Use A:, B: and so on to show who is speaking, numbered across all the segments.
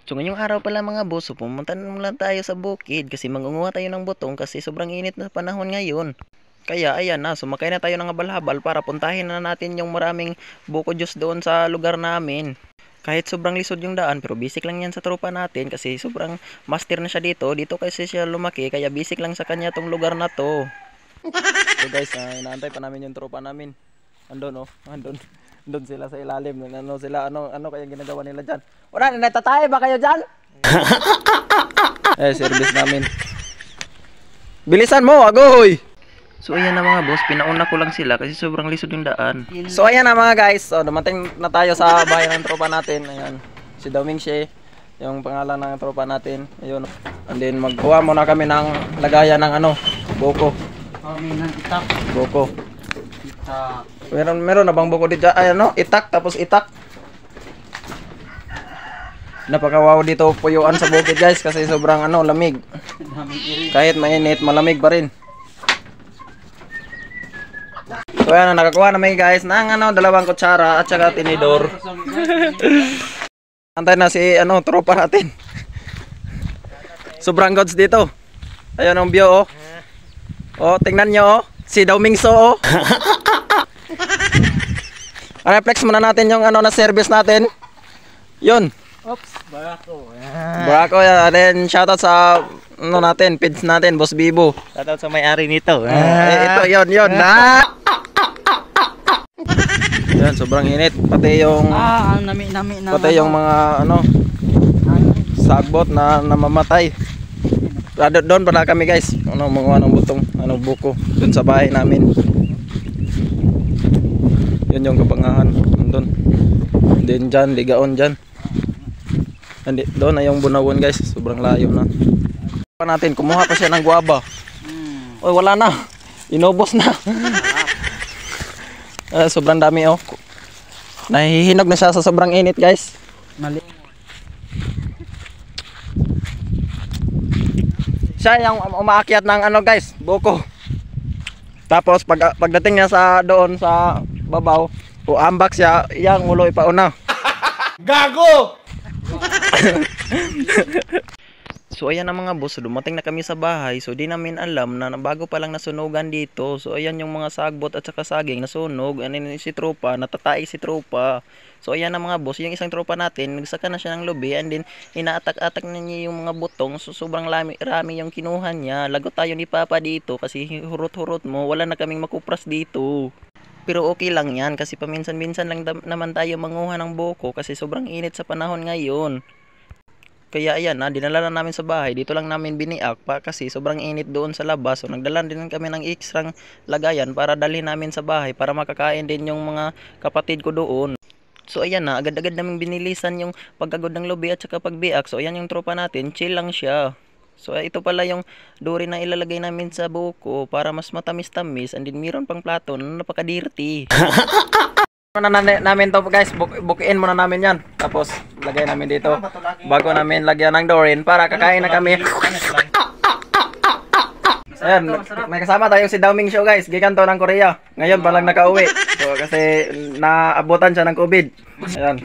A: So ngayong araw pala mga boss, so pumunta lang tayo sa bukid kasi mangunguha tayo ng butong kasi sobrang init na panahon ngayon. Kaya ayan na, sumakay na tayo ng habal-habal para puntahin na natin yung maraming buko juice doon sa lugar namin. Kahit sobrang lisod yung daan, pero basic lang yan sa tropa natin kasi sobrang master na siya dito. Dito kasi siya lumaki, kaya basic lang sa kanya tong lugar na to. So guys, inaantay pa namin yung tropa namin. Andun oh, andun. Doon sila sa ilalim. Ano sila, ano kaya ginagawa nila diyan? Wala, natatay ba kayo diyan? Service namin. Bilisan mo, agoy. So ayan na mga boss, pinauna ko lang sila kasi sobrang lisod yung daan. So ayan na mga guys, so dumating na tayo sa bahay ng tropa natin. Ayan, si Doming She, yung pangalan ng tropa natin. Ayun. And then magkuha muna kami ng lagayan ng buko.
B: Kami ng itak.
A: Buko.
B: Itak.
A: Meron na bang buko dito? Ay itak tapos itak. Napakawaw dito puyuan sa bukid guys kasi sobrang lamig. Kahit mainit, malamig pa rin. So ayan, nakakuha namin guys ng dalawang kutsara at saka tinidor. Antay na si tropa natin. Sobrang gods dito. Ayun ang view oh. Oh, tingnan nyo oh. Si Daumingso oh. Reflex muna natin yung na service natin. Yun.
B: Oops, Barako.
A: Barako yan. Then shoutout sa natin, page natin, Boss Bibo.
B: Shoutout sa may-ari nito.
A: Ito, yun. Yan, sobrang init. Pati yung
B: nami
A: pati yung mga sagbot na namamatay. Doon pala kami guys. Mga butong, buko doon sa bahay namin. Yun yung kapangahan doon. Then dyan, ligaon dyan. Doon na yung bunawon guys. Sobrang layo na. Natin, kumuha pa siya ng guaba. Oy, wala na. Inubos na. Sobrang dami oh. Nahihinog na siya sa sobrang init guys.
B: Mali.
A: Siya yung umaakyat ng guys, buko. Tapos pagdating niya sa doon sa babaw, uambak siya, yang ulo ipauna. Gago! So ayan na mga boss, dumating na kami sa bahay. So di namin alam na bago pa lang nasunugan dito. So ayan yung mga sagbot at saka saging nasunog. Si tropa, natatay si tropa. So ayan na mga boss, yung isang tropa natin, nagsaka na siya ng lubi and then inaatak-atak na niya yung mga butong. So sobrang rami yung kinuha niya. Lagot tayo ni Papa dito kasi hurot-hurot mo, wala na kaming makupras dito. Pero okay lang yan kasi paminsan-minsan lang naman tayo manguha ng buko kasi sobrang init sa panahon ngayon. Kaya ayan dinala na namin sa bahay. Dito lang namin biniak pa kasi sobrang init doon sa labas. So nagdala din kami ng ekstrang lagayan para dalhin namin sa bahay para makakain din yung mga kapatid ko doon. So ayan agad-agad namin binilisan yung pagkagod ng lubi at saka pagbiak. So ayan yung tropa natin, chill lang siya. So ito pala yung duri na ilalagay namin sa buko para mas matamis-tamis and din meron pang plato na napaka-dirty. Namin to guys, bukiin muna namin yan. Tapos lagay namin dito bago namin lagyan ng dorin para kakain na kami. Ayan, may kasama tayong si Dauming Show guys, gikan to ng Korea. Ngayon pa lang nakauwi. So kasi naabutan siya ng COVID. Ayan.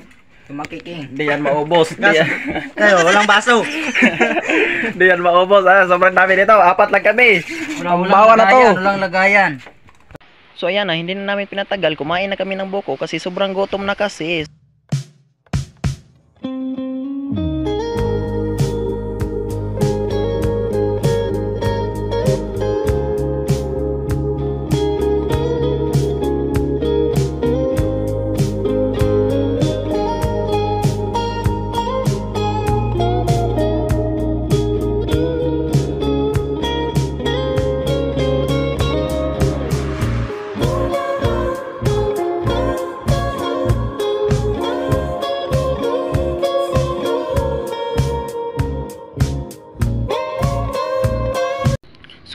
B: Tumakiking.
A: Di yan maubos.
B: Kayo, walang baso.
A: Di yan maubos. Sobrang dami dito. 4 lang kami. Bawa na to.
B: Walang lagayan.
A: So ayan hindi na namin pinatagal. Kumain na kami ng buko kasi sobrang gutom na kasi.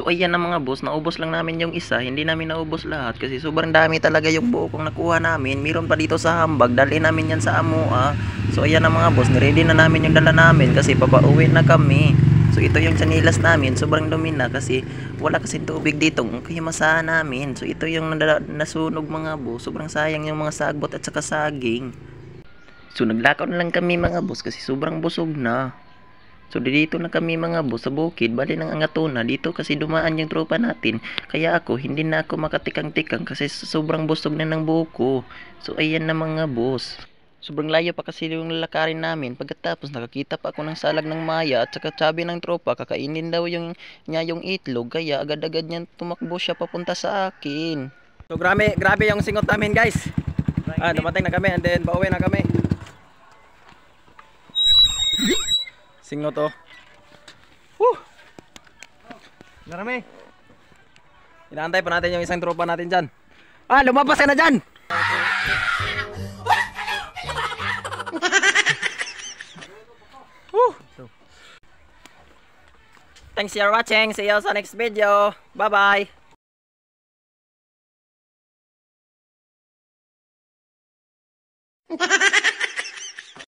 A: So ayan na mga boss, naubos lang namin yung isa, hindi namin naubos lahat kasi sobrang dami talaga yung buo kong nakuha namin. Meron pa dito sa hambag, dalhin namin yan sa Amua. So ayan na mga boss, niready na namin yung dala namin kasi papauwi na kami. So ito yung sanilas namin, sobrang dumi na kasi wala kasing tubig dito kaya masahan namin. So ito yung nasunog mga boss, sobrang sayang yung mga sagbot at saka saging. So naglakaw na lang kami mga boss kasi sobrang busog na. So dito na kami mga boss sa bukid, bali ng Angatona, dito kasi dumaan yung tropa natin. Kaya ako, hindi na ako makatikang-tikang kasi sobrang busog na ng buko. So ayan na mga boss. Sobrang layo pa kasi yung lalakarin namin. Pagkatapos nakakita pa ako ng salag ng maya at saka sabi ng tropa, kakainin daw niya yung itlog. Kaya agad-agad niya tumakbo siya papunta sa akin. So grabe yung singot namin guys. Dumating na kami and then pauwi na kami. Singot to.
B: Marami.
A: Inaantay pa natin yung isang tropa natin dyan. Lumabas ka na dyan! Thanks for watching. See you sa next video. Bye bye.